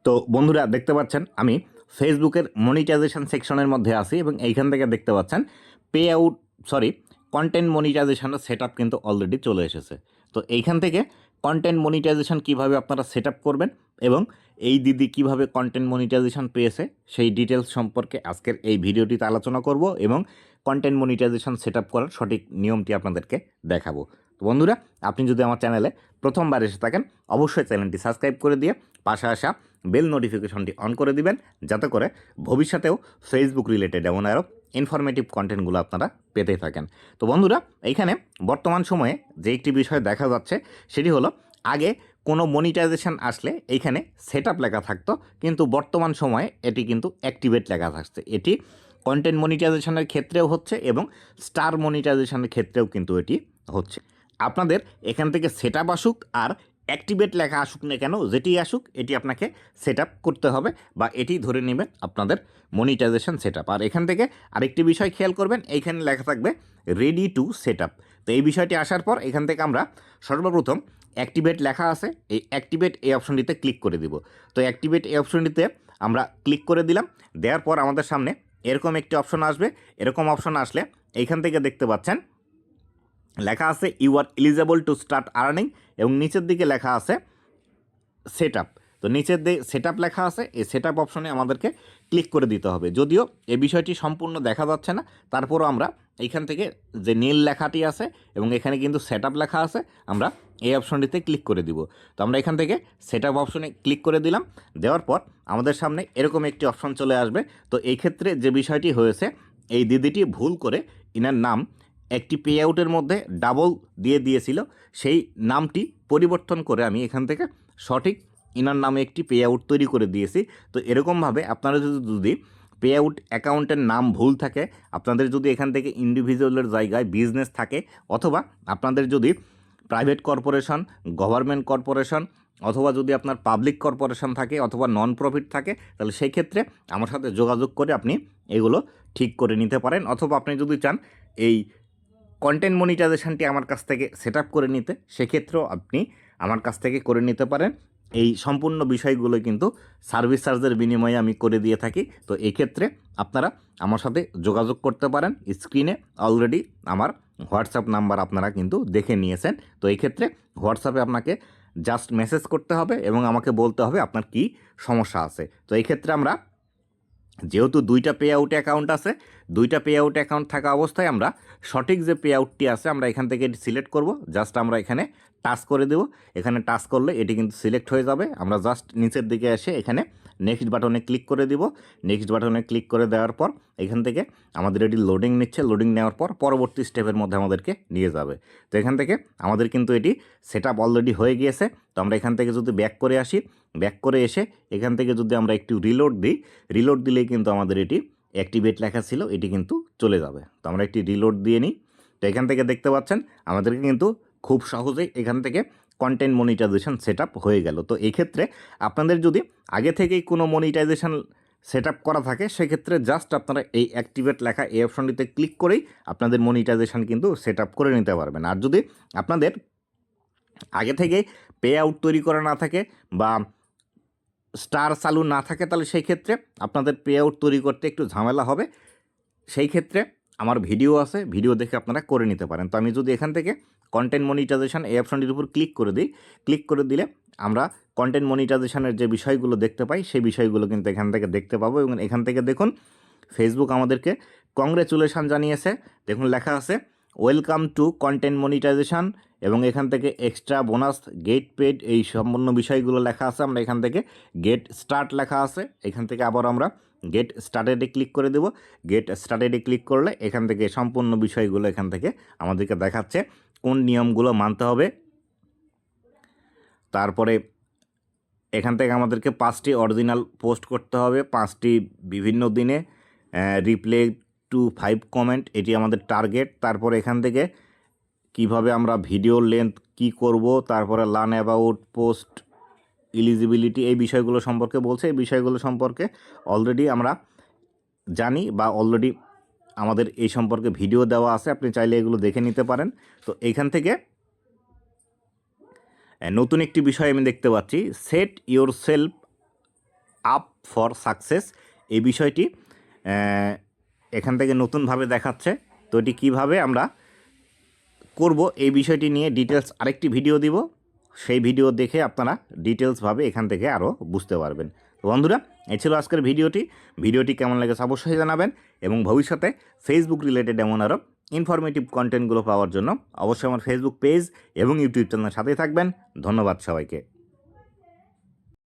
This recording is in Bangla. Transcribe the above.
তো বন্ধুরা দেখতে পাচ্ছেন আমি ফেসবুকের মনিটাইজেশন সেকশনের মধ্যে আছি এবং এইখান থেকে দেখতে পাচ্ছেন পে আউট কন্টেন্ট মনিটাইজেশনের সেট আপ কিন্তু অলরেডি চলে এসেছে। তো এইখান থেকে কন্টেন্ট মনিটাইজেশন কিভাবে আপনারা সেট আপ করবেন এবং এই দিদি কিভাবে কন্টেন্ট মনিটাইজেশন পেয়েছে সেই ডিটেলস সম্পর্কে আজকের এই ভিডিওটিতে আলোচনা করব এবং কন্টেন্ট মনিটাইজেশন সেট আপ করার সঠিক নিয়মটি আপনাদেরকে দেখাবো। তো বন্ধুরা, আপনি যদি আমার চ্যানেলে প্রথমবার এসে থাকেন অবশ্যই চ্যানেলটি সাবস্ক্রাইব করে দিয়ে পাশে আসা বেল নোটিফিকেশনটি অন করে দিবেন, যাতে করে ভবিষ্যতেও ফেসবুক রিলেটেড এমন আরও ইনফরমেটিভ কন্টেন্টগুলো আপনারা পেতে থাকেন। তো বন্ধুরা, এইখানে বর্তমান সময়ে যে একটি বিষয় দেখা যাচ্ছে সেটি হলো, আগে কোনো মনিটাইজেশন আসলে এইখানে সেট আপ লেখা থাকতো, কিন্তু বর্তমান সময়ে এটি কিন্তু অ্যাক্টিভেট লেখা থাকছে। এটি কন্টেন্ট মনিটাইজেশনের ক্ষেত্রেও হচ্ছে এবং স্টার মনিটাইজেশনের ক্ষেত্রেও কিন্তু এটি হচ্ছে। আপনাদের এখান থেকে সেট আপ আসুক আর অ্যাক্টিভেট লেখা আসুক না কেন, যেটি আসুক এটি আপনাকে সেট আপ করতে হবে বা এটি ধরে নেবেন আপনাদের মনিটাইজেশন সেট আপ। আর এখান থেকে আরেকটি বিষয় খেয়াল করবেন, এইখানে লেখা থাকবে রেডি টু সেট আপ। তো এই বিষয়টি আসার পর এখান থেকে আমরা সর্বপ্রথম অ্যাক্টিভেট লেখা আছে, এই অ্যাক্টিভেট এই অপশনটিতে ক্লিক করে দিব। তো অ্যাক্টিভেট এই অপশনটিতে আমরা ক্লিক করে দিলাম। দেওয়ার পর আমাদের সামনে এরকম একটি অপশন আসবে। এরকম অপশন আসলে এইখান থেকে দেখতে পাচ্ছেন লেখা আছে you are eligible to start earning এবং নিচের দিকে লেখা আছে সেট আপ। তো নিচের দিকে সেট আপ লেখা আছে, এই সেট আপ অপশনে আমাদেরকে ক্লিক করে দিতে হবে। যদিও এই বিষয়টি সম্পূর্ণ দেখা যাচ্ছে না, তারপরও আমরা এইখান থেকে যে নীল লেখাটি আছে এবং এখানে কিন্তু সেট আপ লেখা আছে, আমরা এই অপশনটিতে ক্লিক করে দিব। তো আমরা এখান থেকে সেট আপ অপশনে ক্লিক করে দিলাম। দেওয়ার পর আমাদের সামনে এরকম একটি অপশন চলে আসবে। তো এই ক্ষেত্রে যে বিষয়টি হয়েছে, এই দিদিটি ভুল করে ইনার নাম একটি পে আউটের মধ্যে ডাবল দিয়ে দিয়েছিল, সেই নামটি পরিবর্তন করে আমি এখান থেকে সঠিক ইনার নামে একটি পে আউট তৈরি করে দিয়েছি। তো এরকমভাবে আপনারা যদি পে আউট অ্যাকাউন্টের নাম ভুল থাকে, আপনাদের যদি এখান থেকে ইন্ডিভিজুয়ালের জায়গায় বিজনেস থাকে, অথবা আপনাদের যদি প্রাইভেট কর্পোরেশন, গভর্নমেন্ট কর্পোরেশন, অথবা যদি আপনার পাবলিক কর্পোরেশন থাকে অথবা নন প্রফিট থাকে, তাহলে সেই ক্ষেত্রে আমার সাথে যোগাযোগ করে আপনি এগুলো ঠিক করে নিতে পারেন। অথবা আপনি যদি চান এই কন্টেন্ট মনিটাইজেশনটি আমার কাছ থেকে সেট আপ করে নিতে, সেক্ষেত্রেও আপনি আমার কাছ থেকে করে নিতে পারেন। এই সম্পূর্ণ বিষয়গুলো কিন্তু সার্ভিস চার্জের বিনিময়ে আমি করে দিয়ে থাকি। তো এই ক্ষেত্রে আপনারা আমার সাথে যোগাযোগ করতে পারেন। স্ক্রিনে অলরেডি আমার হোয়াটসঅ্যাপ নাম্বার আপনারা কিন্তু দেখে নিয়েছেন। তো এই ক্ষেত্রে হোয়াটসঅ্যাপে আপনাকে জাস্ট মেসেজ করতে হবে এবং আমাকে বলতে হবে আপনার কি সমস্যা আছে। তো এই ক্ষেত্রে আমরা যেহেতু দুইটা পে আউট অ্যাকাউন্ট আছে, দুইটা পে আউট অ্যাকাউন্ট থাকা অবস্থায় আমরা সঠিক যে পে আউটটি আছে আমরা এখান থেকে এটি সিলেক্ট করব। জাস্ট আমরা এখানে টাচ করে দেব। এখানে টাচ করলে এটি কিন্তু সিলেক্ট হয়ে যাবে। আমরা জাস্ট নিচের দিকে এসে এখানে নেক্সট বাটনে ক্লিক করে দিব। নেক্সট বাটনে ক্লিক করে দেওয়ার পর এখান থেকে আমাদের এটি লোডিং নিচ্ছে। লোডিং নেওয়ার পর পরবর্তী স্টেপের মধ্যে আমাদেরকে নিয়ে যাবে। তো এখান থেকে আমাদের কিন্তু এটি সেট আপ অলরেডি হয়ে গিয়েছে। তো আমরা এখান থেকে যদি ব্যাক করে আসি, ব্যাক করে এসে এখান থেকে যদি আমরা একটু রিলোড দিই, রিলোড দিলেই কিন্তু আমাদের এটি অ্যাক্টিভেট লেখা ছিল, এটি কিন্তু চলে যাবে। তো আমরা একটি রিলোড দিয়ে নিই। তো এখান থেকে দেখতে পাচ্ছেন আমাদেরকে কিন্তু খুব সহজেই এখান থেকে কন্টেন্ট মনিটাইজেশন সেট আপ হয়ে গেল। তো এই ক্ষেত্রে আপনাদের যদি আগে থেকেই কোনো মনিটাইজেশন সেট আপ করা থাকে, সেক্ষেত্রে জাস্ট আপনারা এই অ্যাক্টিভেট লেখা এই অপশনটিতে ক্লিক করেই আপনাদের মনিটাইজেশন কিন্তু সেট আপ করে নিতে পারবেন। আর যদি আপনাদের আগে থেকে পে আউট তৈরি করা না থাকে বা স্টার চালু না থাকে, তাহলে সেই ক্ষেত্রে আপনাদের পে আউট তৈরি করতে একটু ঝামেলা হবে। সেই ক্ষেত্রে আমার ভিডিও আছে, ভিডিও দেখে আপনারা করে নিতে পারেন। তো আমি যদি এখান থেকে কন্টেন্ট মনিটাইজেশন এই অপশনটির উপর ক্লিক করে দিই, ক্লিক করে দিলে আমরা কন্টেন্ট মনিটাইজেশনের যে বিষয়গুলো দেখতে পাই সেই বিষয়গুলো কিন্তু এখান থেকে দেখতে পাবো। এবং এখান থেকে দেখুন ফেসবুক আমাদেরকে কংগ্রেচুলেশন জানিয়েছে। দেখুন লেখা আছে ওয়েলকাম টু কন্টেন্ট মনিটাইজেশন এবং এখান থেকে এক্সট্রা বোনাস গেট পেড এই সম্পূর্ণ বিষয়গুলো লেখা আছে। আমরা এখান থেকে গেট স্টার্ট লেখা আছে, এখান থেকে আবার আমরা গেট স্টার্টেডে ক্লিক করে দেব। গেট স্টার্টেডে ক্লিক করলে এখান থেকে সম্পূর্ণ বিষয়গুলো এখান থেকে আমাদেরকে দেখাচ্ছে কোন নিয়মগুলো মানতে হবে। তারপরে এখান থেকে আমাদেরকে 5টি অরিজিনাল পোস্ট করতে হবে, 5টি বিভিন্ন দিনে, রিপ্লাই টু 5 কমেন্ট, এটি আমাদের টার্গেট। তারপরে এখান থেকে কিভাবে আমরা ভিডিও লেন্থ কি করব, তারপরে লার্ন অ্যাবাউট পোস্ট এলিজিবিলিটি এই বিষয়গুলো সম্পর্কে বলছে। এই বিষয়গুলো সম্পর্কে অলরেডি আমরা জানি বা অলরেডি আমাদের এই সম্পর্কে ভিডিও দেওয়া আছে, আপনি চাইলে এগুলো দেখে নিতে পারেন। তো এইখান থেকে নতুন একটি বিষয় আমি দেখতে পাচ্ছি, set your self up for success এই বিষয়টি এখান থেকে নতুনভাবে দেখাচ্ছে। তো এটি কীভাবে আমরা করব এই বিষয়টি নিয়ে ডিটেলস আরেকটি ভিডিও দিব, সেই ভিডিও দেখে আপনারা ডিটেলসভাবে এখান থেকে আরও বুঝতে পারবেন। তো বন্ধুরা, এই ছিল আজকের ভিডিওটি কেমন লেগেছে অবশ্যই জানাবেন, এবং ভবিষ্যতে ফেসবুক রিলেটেড এমন আরও ইনফরমেটিভ কন্টেন্টগুলো পাওয়ার জন্য অবশ্যই আমার ফেসবুক পেজ এবং ইউটিউব চ্যানেলের সাথেই থাকবেন। ধন্যবাদ সবাইকে।